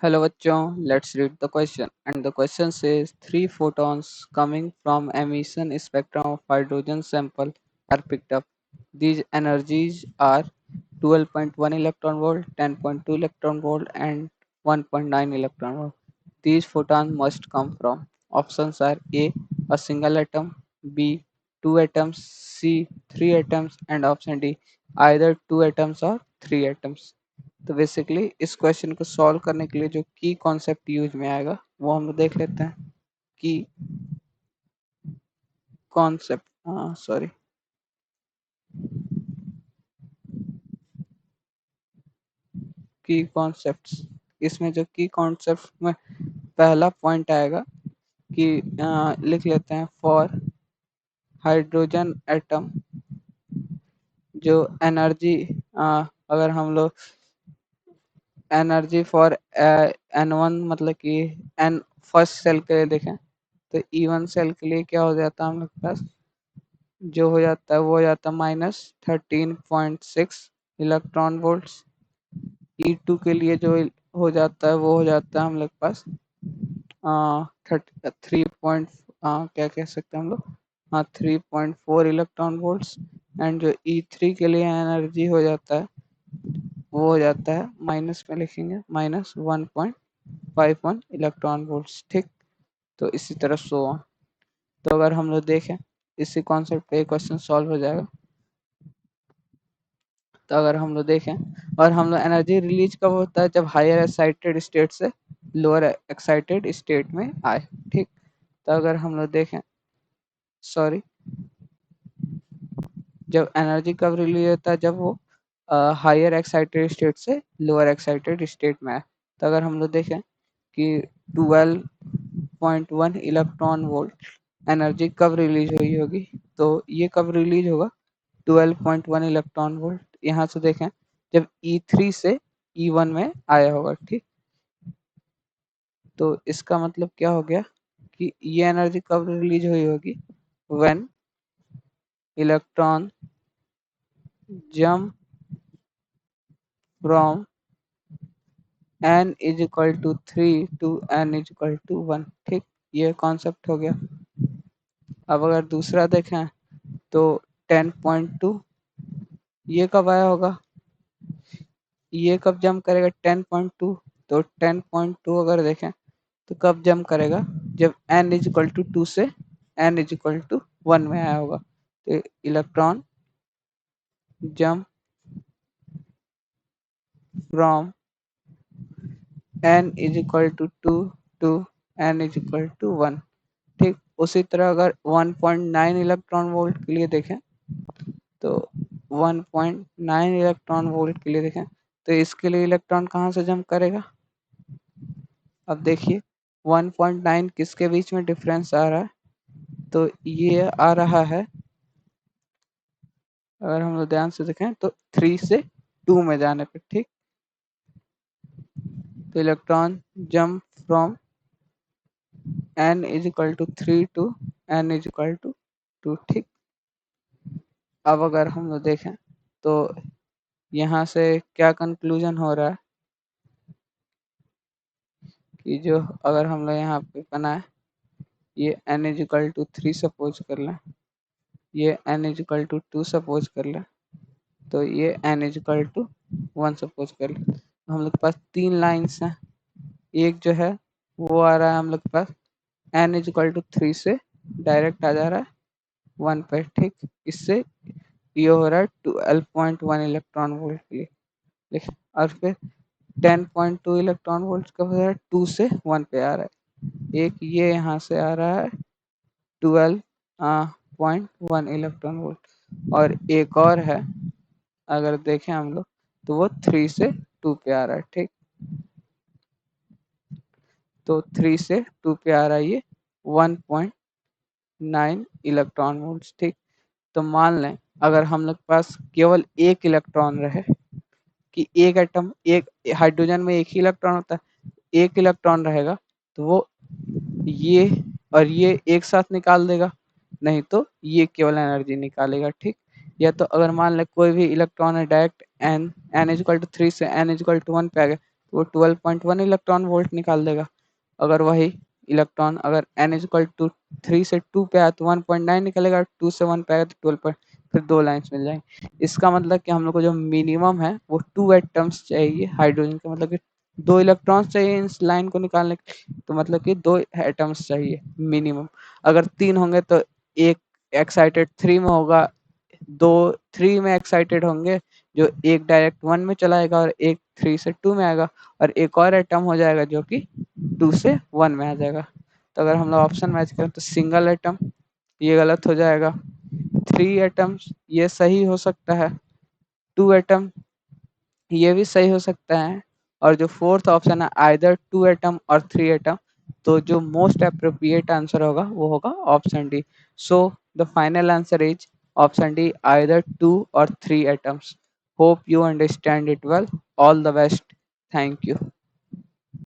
Hello बच्चों, let's read the question. And the question says three photons coming from emission spectrum of hydrogen sample are picked up. These energies are 12.1 electron volt, 10.2 electron volt, and 1.9 electron volt. These photons must come from. Options are a single atom, B, two atoms, C, three atoms, and option D, either two atoms or three atoms. तो basically इस question को solve करने के लिए जो की concept use में आएगा वो हम लोग देख लेते हैं। की कॉन्सेप्ट, हाँ सॉरी, की कॉन्सेप्ट्स। इसमें जो की कॉन्सेप्ट में पहला पॉइंट आएगा कि लिख लेते हैं फॉर हाइड्रोजन एटम जो एनर्जी, अगर हम लोग एनर्जी फॉर N1 मतलब कि एन फर्स्ट सेल के लिए देखें तो E1 सेल के लिए क्या हो जाता है हम लोग के पास, जो हो जाता है वो हो जाता है -13.6 इलेक्ट्रॉन वोल्ट्स। E2 के लिए जो हो जाता है वो हो जाता है हम लोग के पास 3 पॉइंट, क्या कह सकते हैं हम लोग, 3.4 इलेक्ट्रॉन वोल्ट्स। एंड जो E3 के लिए एनर्जी हो जाता है वो हो जाता है, माइनस में लिखेंगे, -1.51 इलेक्ट्रॉन वोल्ट्स। ठीक, तो इसी तरह सो ऑन। तो अगर हम लोग देखें इसी कॉन्सेप्ट पे क्वेश्चन सॉल्व हो जाएगा। तो अगर हम लोग देखें और हम लोग एनर्जी रिलीज कब होता है, जब हायर एक्साइटेड स्टेट से लोअर एक्साइटेड स्टेट में आए। ठीक, तो अगर हम लोग देखें, सॉरी, जब एनर्जी कब रिलीज होता है, जब वो हायर एक्साइटेड स्टेट से लोअर एक्साइटेड स्टेट में आए। तो अगर हम लोग देखें कि 12.1 इलेक्ट्रॉन वोल्ट एनर्जी कब रिलीज हुई होगी, तो ये कब रिलीज होगा, 12.1 इलेक्ट्रॉन वोल्ट यहाँ से देखें जब E3 से E1 में आया होगा। ठीक, तो इसका मतलब क्या हो गया कि ये एनर्जी कब रिलीज हुई होगी, when electron jump from n is equal to 3 to n is equal to 1। ठीक, ये कॉन्सेप्ट हो गया। अब अगर दूसरा देखें तो 10.2 ये कब आया होगा, ये कब जंप करेगा 10.2, तो 10.2 अगर देखें तो कब जंप करेगा, जब n इज इक्वल टू 2 से n इज इक्वल टू 1 में आया होगा। तो electron jump from n is equal to 2 to n is equal to 1। ठीक, उसी तरह अगर 1.9 इलेक्ट्रॉन वोल्ट के लिए देखें तो 1.9 इलेक्ट्रॉन वोल्ट के लिए देखें तो इसके लिए इलेक्ट्रॉन कहाँ से जंप करेगा। अब देखिए 1.9 किसके बीच में डिफरेंस आ रहा है, तो ये आ रहा है, अगर हम लोग ध्यान से देखें तो 3 से 2 में जाने पे। ठीक, तो electron jump from n is equal to 3 to n is equal to 2। ठीक, अब अगर हम लोग देखें तो यहाँ से क्या कंक्लूजन हो रहा है कि जो अगर हम लोग यहाँ पे बनाए, ये n is equal to 3 suppose कर लें, ये n is equal to 2 suppose कर लें, तो ये n is equal to 1 suppose कर लें। तो हम लोग के पास तीन लाइन्स हैं, एक जो है वो आ रहा है हम लोग के पास n इज इक्वल टू 3 से डायरेक्ट आ जा रहा है 1 पे। ठीक, इससे ये हो रहा है 12.1 इलेक्ट्रॉन वोल्ट के लिए। ठीक, और फिर 10.2 इलेक्ट्रॉन वोल्ट का हो रहा है 2 से 1 पे आ रहा है। एक ये यहाँ से आ रहा है 12.1 इलेक्ट्रॉन वोल्ट, और एक और है अगर देखें हम लोग तो वो 3 से 2 पे आ रहा है। ठीक, तो 3 से 2 पे आ रहा है ये 1.9 इलेक्ट्रॉन वोल्ट। ठीक, तो मान लें अगर हम लोग के पास केवल एक इलेक्ट्रॉन रहे, कि एक एटम, एक हाइड्रोजन में एक ही इलेक्ट्रॉन होता है, एक इलेक्ट्रॉन रहेगा तो वो ये और ये एक साथ निकाल देगा, नहीं तो ये केवल एनर्जी निकालेगा। ठीक, या तो अगर मान लें कोई भी इलेक्ट्रॉन है direct n is equal to 3 से n इज इक्वल टू 1 पे आ गया, वो 12.1 इलेक्ट्रॉन वोल्ट निकाल देगा। अगर वही इलेक्ट्रॉन अगर n इज इक्वल टू 3 से 2 पे आया तो 1.9 निकलेगा, 2 से 1 पे आया तो 12 फिर 2 लाइन्स मिल जाएंगे। इसका मतलब कि हम लोग को जो मिनिमम है वो 2 एटम्स चाहिए हाइड्रोजन का, मतलब कि 2 इलेक्ट्रॉन्स चाहिए इस लाइन को निकालने के, तो मतलब कि 2 एटम्स चाहिए मिनिमम। अगर 3 होंगे तो एक एक्साइटेड 3 में होगा, 2 3 में एक्साइटेड होंगे, जो एक डायरेक्ट 1 में चलाएगा और एक 3 से 2 में आएगा, और एक और एटम हो जाएगा जो कि 2 से 1 में आ जाएगा। तो अगर हम लोग ऑप्शन मैच करें तो सिंगल एटम ये गलत हो जाएगा, 3 एटम्स ये सही हो सकता है, 2 एटम ये भी सही हो सकता है, और जो फोर्थ ऑप्शन है आइदर 2 एटम और 3 एटम, तो जो मोस्ट अप्रोप्रिएट आंसर होगा वो होगा option D. So the final answer is option D, either 2 और 3 atoms. Hope you understand it well. All the best. Thank you.